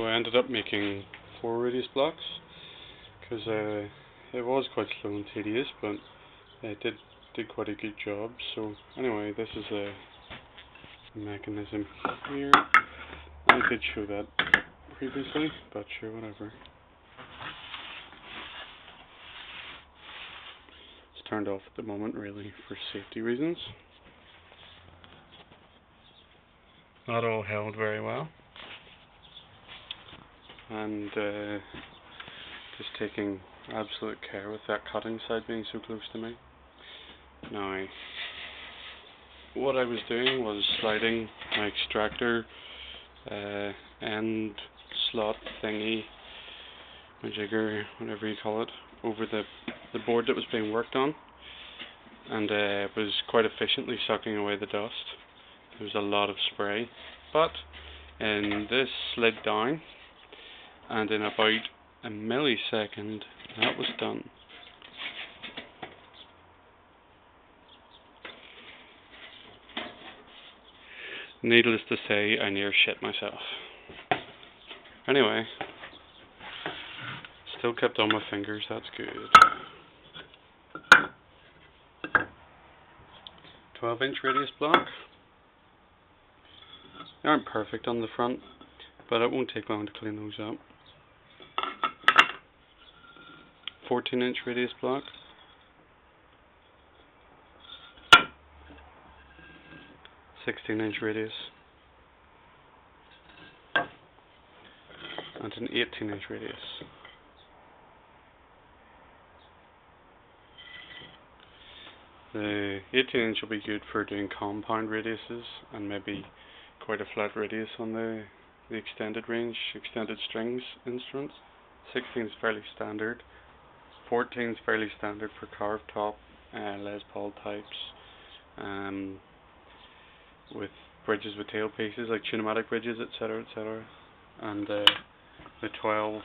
I ended up making 4 radius blocks because it was quite slow and tedious, but it did quite a good job. So anyway, this is a mechanism here. I did show that previously, but sure, whatever. It's turned off at the moment, really, for safety reasons. That all held very well, and just taking absolute care with that cutting side being so close to me. Now, what I was doing was sliding my extractor end slot thingy, my jigger, whatever you call it, over the board that was being worked on, and it was quite efficiently sucking away the dust. There was a lot of spray, but this slid down, and in about a millisecond that was done. Needless to say, I near shit myself. Anyway, still kept on my fingers, that's good. 12-inch radius block. They aren't perfect on the front, but it won't take long to clean those up. 14-inch radius block. 16-inch radius. And an 18-inch radius. The 18-inch will be good for doing compound radiuses and maybe quite a flat radius on the extended range, extended strings instruments. 16 is fairly standard. 14 is fairly standard for carved top, Les Paul types, with bridges with tailpieces like tunematic bridges, etc., etc. And the 12 is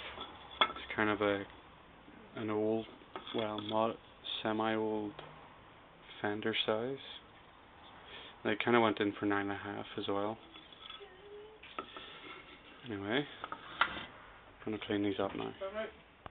kind of an old, well, semi-old Fender size. They kind of went in for 9.5 as well. Anyway, I'm going to clean these up now.